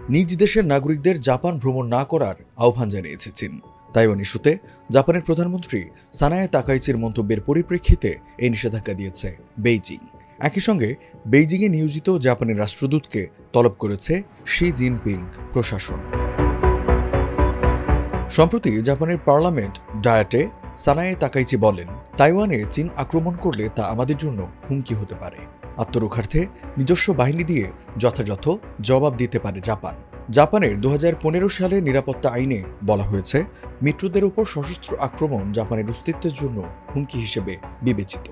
নিজ দেশের নাগরিকদের জাপান ভ্রমণ না করার আহ্বান জানিয়েছে চীন। তাইওয়ান ইস্যুতে জাপানের প্রধানমন্ত্রী সানায়ে তাকাইচির মন্তব্যের পরিপ্রেক্ষিতে এই নিষেধাজ্ঞা দিয়েছে বেইজিং। একই সঙ্গে বেইজিংয়ে নিয়োজিত জাপানের রাষ্ট্রদূতকে তলব করেছে শি জিনপিং প্রশাসন। সম্প্রতি জাপানের পার্লামেন্ট ডায়াটে সানায়ে তাকাইচি বলেন, তাইওয়ানে চীন আক্রমণ করলে তা আমাদের জন্য হুমকি হতে পারে। আত্মরক্ষার্থে নিজস্ব বাহিনী দিয়ে যথাযথ জবাব দিতে পারে জাপান। জাপানের 2015 সালে নিরাপত্তা আইনে বলা হয়েছে, মিত্রদের উপর সশস্ত্র আক্রমণ জাপানের অস্তিত্বের জন্য হুমকি হিসেবে বিবেচিত।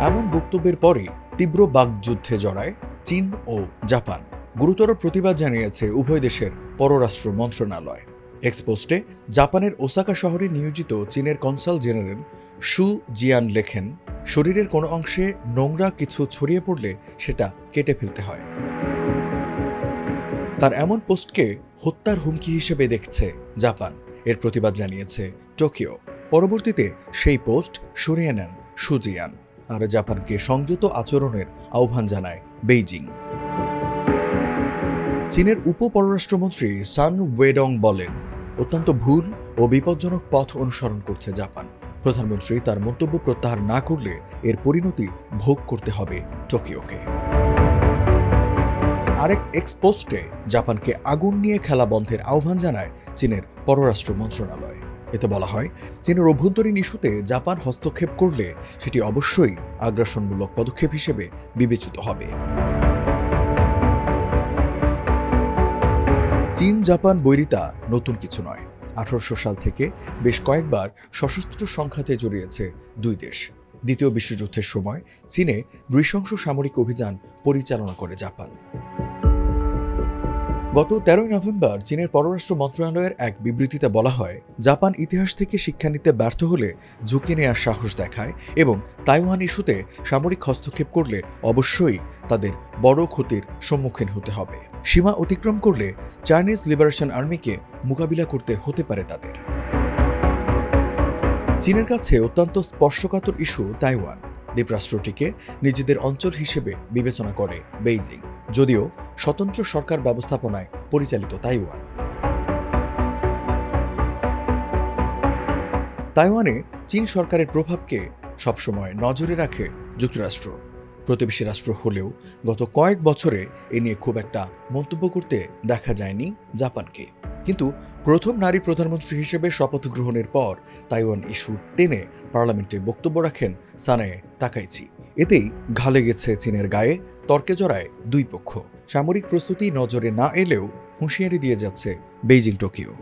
এমন বক্তব্যের পরে তীব্র বাকযুদ্ধে জড়ায় চীন ও জাপান। গুরুতর প্রতিবাদ জানিয়েছে উভয় দেশের পররাষ্ট্র মন্ত্রণালয়। এক্সপোস্টে জাপানের ওসাকা শহরে নিয়োজিত চীনের কনসাল জেনারেল শু জিয়ান লেখেন, শরীরের কোনো অংশে নোংরা কিছু ছড়িয়ে পড়লে সেটা কেটে ফেলতে হয়। তার এমন পোস্টকে হত্যার হুমকি হিসেবে দেখছে জাপান। এর প্রতিবাদ জানিয়েছে টোকিও। পরবর্তীতে সেই পোস্ট সরিয়ে নেন শু জিয়ান। আর জাপানকে সংযত আচরণের আহ্বান জানায় বেইজিং। চীনের উপ-পররাষ্ট্রমন্ত্রী সান ওয়েডং বলেন, অত্যন্ত ভুল ও বিপজ্জনক পথ অনুসরণ করছে জাপান। প্রধানমন্ত্রী তার মন্তব্য প্রত্যাহার না করলে এর পরিণতি ভোগ করতে হবে টোকিওকে। আরেক এক্সপোস্টে জাপানকে আগুন নিয়ে খেলা বন্ধের আহ্বান জানায় চীনের পররাষ্ট্র মন্ত্রণালয়। এতে বলা হয়, চীনের অভ্যন্তরীণ ইস্যুতে জাপান হস্তক্ষেপ করলে সেটি অবশ্যই আগ্রাসনমূলক পদক্ষেপ হিসেবে বিবেচিত হবে। চীন জাপান বৈরিতা নতুন কিছু নয়। 1800 সাল থেকে বেশ কয়েকবার সশস্ত্র সংঘাতে জড়িয়েছে দুই দেশ। দ্বিতীয় বিশ্বযুদ্ধের সময় চীনে নৃশংস সামরিক অভিযান পরিচালনা করে জাপান। গত 13 নভেম্বর চীনের পররাষ্ট্র মন্ত্রণালয়ের এক বিবৃতিতে বলা হয়, জাপান ইতিহাস থেকে শিক্ষা নিতে ব্যর্থ হলে ঝুঁকি নেওয়ার সাহস দেখায় এবং তাইওয়ান ইস্যুতে সামরিক হস্তক্ষেপ করলে অবশ্যই তাদের বড় ক্ষতির সম্মুখীন হতে হবে। সীমা অতিক্রম করলে চাইনিজ লিবারেশন আর্মিকে মোকাবিলা করতে হতে পারে তাদের। চীনের কাছে অত্যন্ত স্পর্শকাতর ইস্যু তাইওয়ান। দ্বীপরাষ্ট্রটিকে নিজেদের অঞ্চল হিসেবে বিবেচনা করে বেইজিং, যদিও স্বতন্ত্র সরকার ব্যবস্থাপনায় পরিচালিত তাইওয়ান। তাইওয়ানে চীন সরকারের প্রভাবকে সবসময় নজরে রাখে যুক্তরাষ্ট্র। প্রতিবেশী রাষ্ট্র হলেও গত কয়েক বছরে এ নিয়ে খুব একটা মন্তব্য করতে দেখা যায়নি জাপানকে। কিন্তু প্রথম নারী প্রধানমন্ত্রী হিসেবে শপথ গ্রহণের পর তাইওয়ান ইস্যু টেনে পার্লামেন্টে বক্তব্য রাখেন সানায়ে তাকাইচি। এতেই ঘা লেগেছে চীনের গায়ে, তর্কে জড়ায় দুই পক্ষ। সামরিক প্রস্তুতি নজরে না এলেও হুঁশিয়ারি দিয়ে যাচ্ছে বেইজিং টোকিও।